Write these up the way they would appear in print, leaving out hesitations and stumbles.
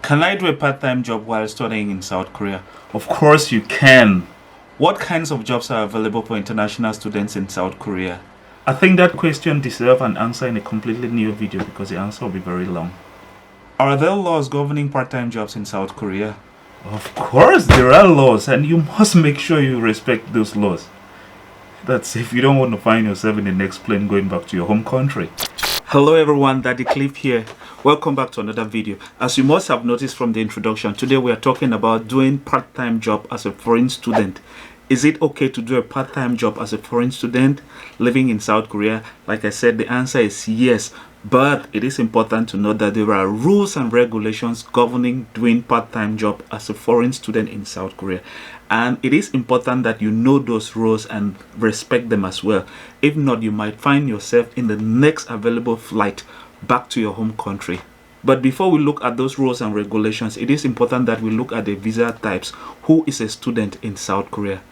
Can I do a part-time job while studying in South Korea? Of course you can. What kinds of jobs are available for international students in South Korea? I think that question deserves an answer in a completely new video because the answer will be very long. Are there laws governing part-time jobs in South Korea? Of course there are laws, and you must make sure you respect those laws. That's if you don't want to find yourself in the next plane going back to your home country. Hello everyone, Daddy Cliff here. Welcome back to another video. As you must have noticed from the introduction, today we are talking about doing part-time job as a foreign student. Is it okay to do a part-time job as a foreign student living in South Korea? Like I said, the answer is yes. But it is important to note that there are rules and regulations governing doing part-time job as a foreign student in South Korea. And it is important that you know those rules and respect them as well. If not, you might find yourself in the next available flight back to your home country. But before we look at those rules and regulations, it is important that we look at the visa types. Who is a student in South Korea?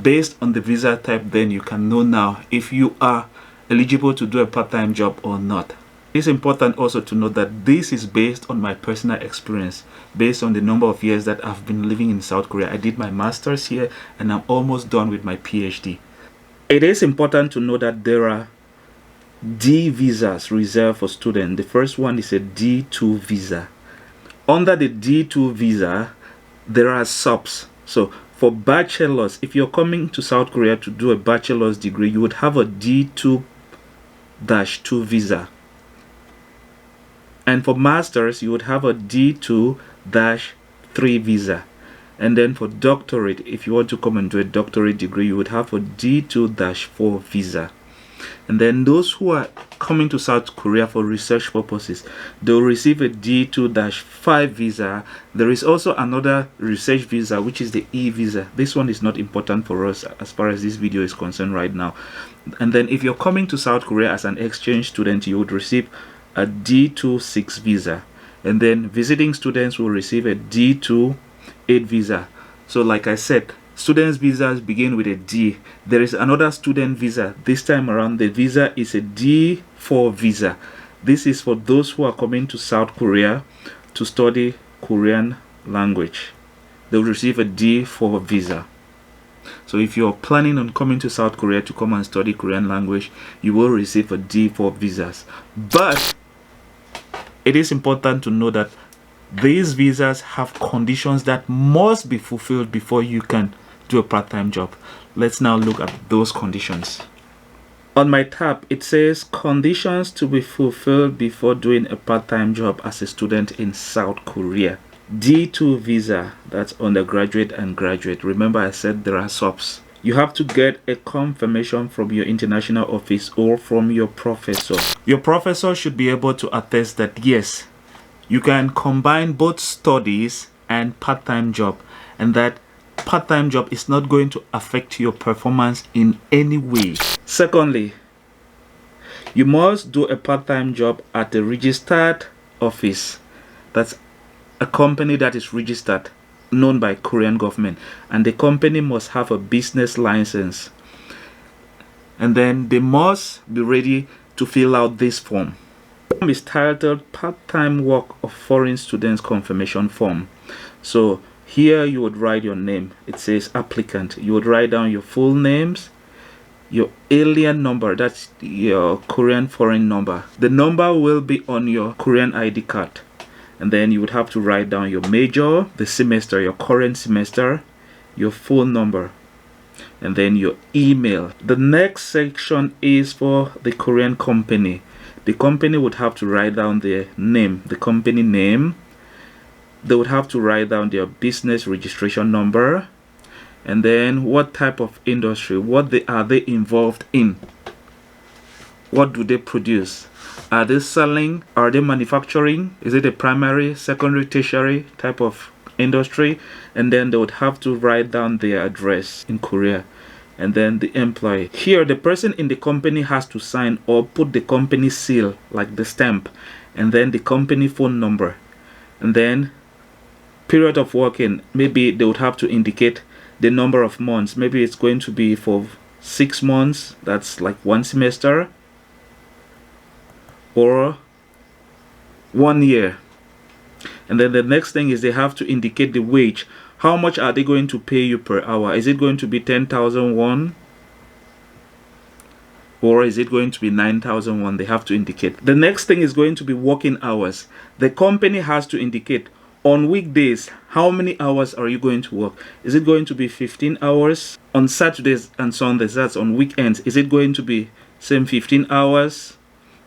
Based on the visa type, then you can know now if you are eligible to do a part-time job or not. It's important also to note that this is based on my personal experience, based on the number of years that I've been living in South Korea. I did my master's here and I'm almost done with my PhD. It is important to know that there are D visas reserved for students. The first one is a D2 visa. Under the D2 visa, there are subs. So for bachelors, if you're coming to South Korea to do a bachelor's degree, you would have a D2-2 visa. And for masters, you would have a D2-3 visa. And then for doctorate, if you want to come and do a doctorate degree, you would have a D2-4 visa. And then those who are coming to South Korea for research purposes, they'll receive a D2-5 visa. There is also another research visa, which is the E visa. This one is not important for us as far as this video is concerned right now. And then if you're coming to South Korea as an exchange student, you would receive a D2-6 visa. And then visiting students will receive a D2-8 visa. So like I said, students' visas begin with a D. There is another student visa. This time around, the visa is a D4 visa. This is for those who are coming to South Korea to study Korean language. They will receive a D4 visa. So if you're planning on coming to South Korea to come and study Korean language, you will receive a D4 visas. But it is important to know that these visas have conditions that must be fulfilled before you can do a part-time job. Let's now look at those conditions. On my tab, it says conditions to be fulfilled before doing a part-time job as a student in South Korea. D2 visa, that's undergraduate and graduate. Remember I said there are subs. You have to get a confirmation from your international office or from your professor. Your professor should be able to attest that yes, you can combine both studies and part-time job, and that part-time job is not going to affect your performance in any way. Secondly, you must do a part-time job at a registered office. That's a company that is registered, known by Korean government, and the company must have a business license. And then they must be ready to fill out this form. The form is titled Part-Time Work of Foreign Students Confirmation Form. So here you would write your name. It says applicant. You would write down your full names, your alien number, that's your Korean foreign number. The number will be on your Korean ID card. And then you would have to write down your major, the semester, your current semester, your phone number, and then your email. The next section is for the Korean company. The company would have to write down their name, the company name. They would have to write down their business registration number, and then what type of industry, are they involved in? What do they produce? Are they selling? Are they manufacturing? Is it a primary, secondary, tertiary type of industry? And then they would have to write down their address in Korea. And then the employee. Here, the person in the company has to sign or put the company seal, like the stamp, and then the company phone number. And then period of working, maybe they would have to indicate the number of months. Maybe it's going to be for 6 months, that's like 1 semester, or 1 year. And then the next thing is they have to indicate the wage. How much are they going to pay you per hour? Is it going to be 10,000 won? Or is it going to be 9,000 won? They have to indicate. The next thing is going to be working hours. The company has to indicate on weekdays, how many hours are you going to work? Is it going to be 15 hours? On Saturdays and Sundays, that's on weekends, is it going to be same 15 hours?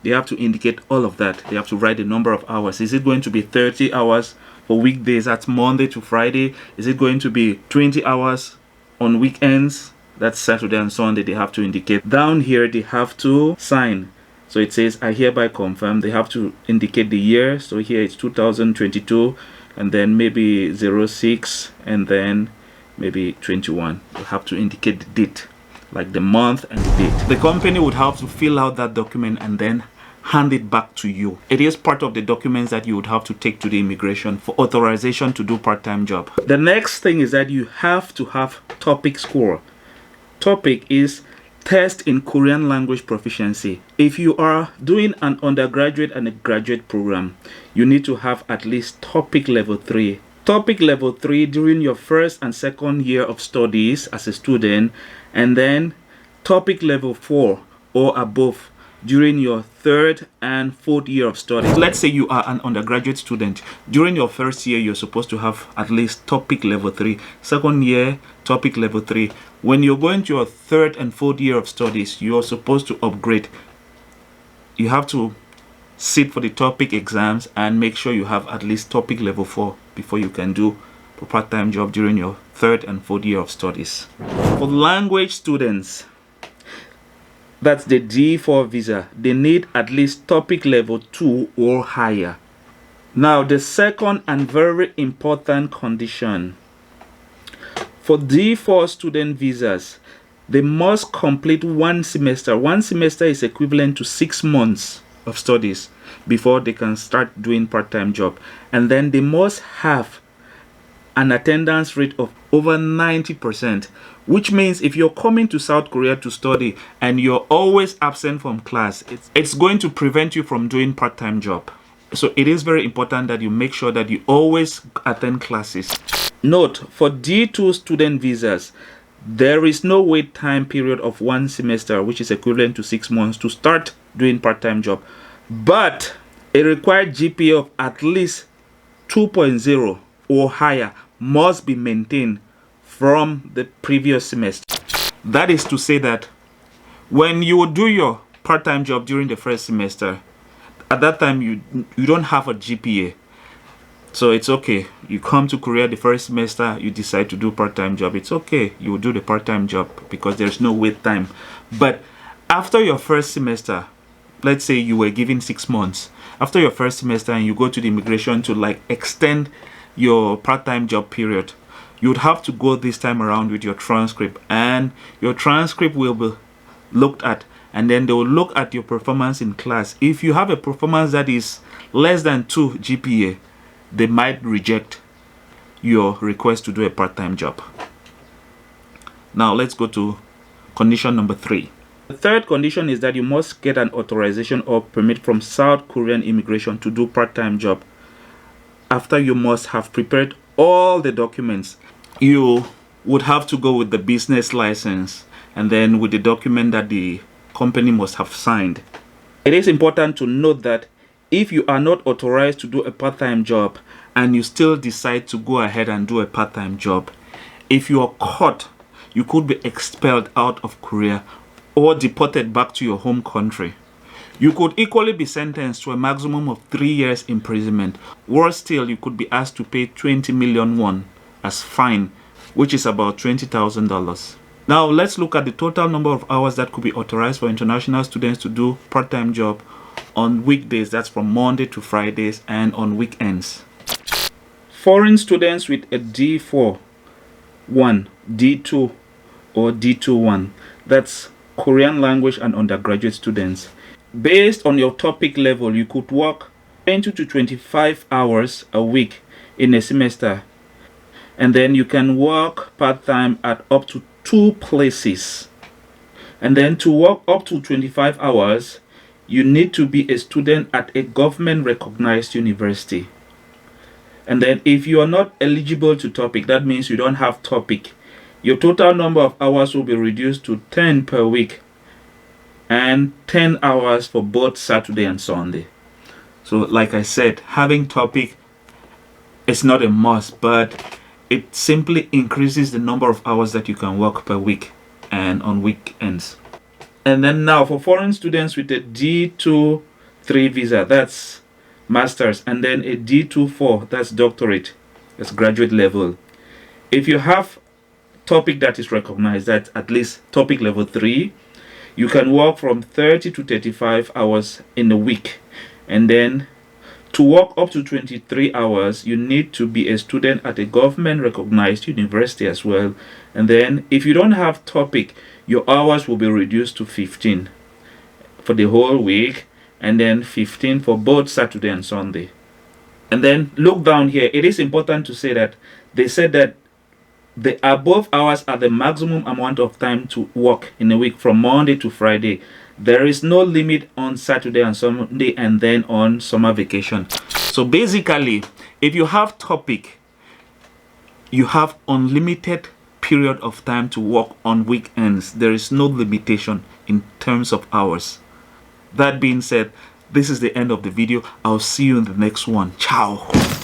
They have to indicate all of that. They have to write the number of hours. Is it going to be 30 hours for weekdays? That's Monday to Friday. Is it going to be 20 hours on weekends? That's Saturday and Sunday. They have to indicate. Down here, they have to sign. So it says, I hereby confirm. They have to indicate the year. So here it's 2022, and then maybe 06, and then maybe 21. You have to indicate the date, like the month and the date. The company would have to fill out that document and then hand it back to you. It is part of the documents that you would have to take to the immigration for authorization to do part-time job. The next thing is that you have to have TOPIK score. TOPIK is test in Korean language proficiency. If you are doing an undergraduate and a graduate program, you need to have at least TOPIK level 3. TOPIK level 3 during your first and second year of studies as a student, and then TOPIK level 4 or above during your third and fourth year of studies. Let's say you are an undergraduate student. During your first year, you're supposed to have at least TOPIK level 3. Second year, TOPIK level 3. When you're going to your third and fourth year of studies, you're supposed to upgrade. You have to sit for the TOPIK exams and make sure you have at least TOPIK level 4 before you can do a part-time job during your third and fourth year of studies. For language students, that's the D4 visa. They need at least TOPIK level 2 or higher. Now, the second and very important condition for D4 student visas, they must complete 1 semester. 1 semester is equivalent to 6 months of studies before they can start doing part-time job. And then they must have an attendance rate of over 90%, which means if you're coming to South Korea to study and you're always absent from class, it's going to prevent you from doing part-time job. So it is very important that you make sure that you always attend classes. Note, for D2 student visas, there is no wait time period of 1 semester, which is equivalent to 6 months to start doing part-time job. But a required GPA of at least 2.0 or higher must be maintained from the previous semester. That is to say that when you do your part-time job during the first semester, at that time you don't have a GPA. So it's okay. You come to Korea the first semester, you decide to do part-time job. It's okay. You will do the part-time job because there's no wait time. But after your first semester, let's say you were given 6 months. After your first semester and you go to the immigration to like extend your part-time job period, you'd have to go this time around with your transcript, and your transcript will be looked at, and then they will look at your performance in class. If you have a performance that is less than 2 GPA, they might reject your request to do a part-time job. Now let's go to condition number 3. The third condition is that you must get an authorization or permit from South Korean immigration to do part-time job. After you must have prepared all the documents. You would have to go with the business license and then with the document that the company must have signed. It is important to note that if you are not authorized to do a part-time job and you still decide to go ahead and do a part-time job, if you are caught, you could be expelled out of Korea or deported back to your home country. You could equally be sentenced to a maximum of 3 years imprisonment. Worse still, you could be asked to pay 20 million won as fine, which is about $20,000. Now let's look at the total number of hours that could be authorized for international students to do part-time job on weekdays. That's from Monday to Fridays, and on weekends. Foreign students with a D4, 1, D2 or D2-1. That's Korean language and undergraduate students. Based on your TOPIK level, you could work 20 to 25 hours a week in a semester. And then you can work part-time at up to 2 places. And then to work up to 25 hours, you need to be a student at a government-recognized university. And then if you are not eligible to topic, that means you don't have topic, your total number of hours will be reduced to 10 per week, and 10 hours for both Saturday and Sunday. So like I said, having topic is not a must, but it simply increases the number of hours that you can work per week and on weekends. And then now for foreign students with a D2-3 visa, that's master's, and then a D2-4, that's doctorate, that's graduate level. If you have topic that is recognized, that's at least topic level 3, you can work from 30 to 35 hours in a week. And then to work up to 23 hours, you need to be a student at a government recognized university as well. And then if you don't have topic, your hours will be reduced to 15 for the whole week, and then 15 for both Saturday and Sunday. And then look down here. It is important to say that they said that the above hours are the maximum amount of time to work in a week from Monday to Friday. There is no limit on Saturday and Sunday and then on summer vacation. So basically, if you have topic, you have unlimited period of time to work on weekends. There is no limitation in terms of hours. That being said, this is the end of the video. I'll see you in the next one. Ciao.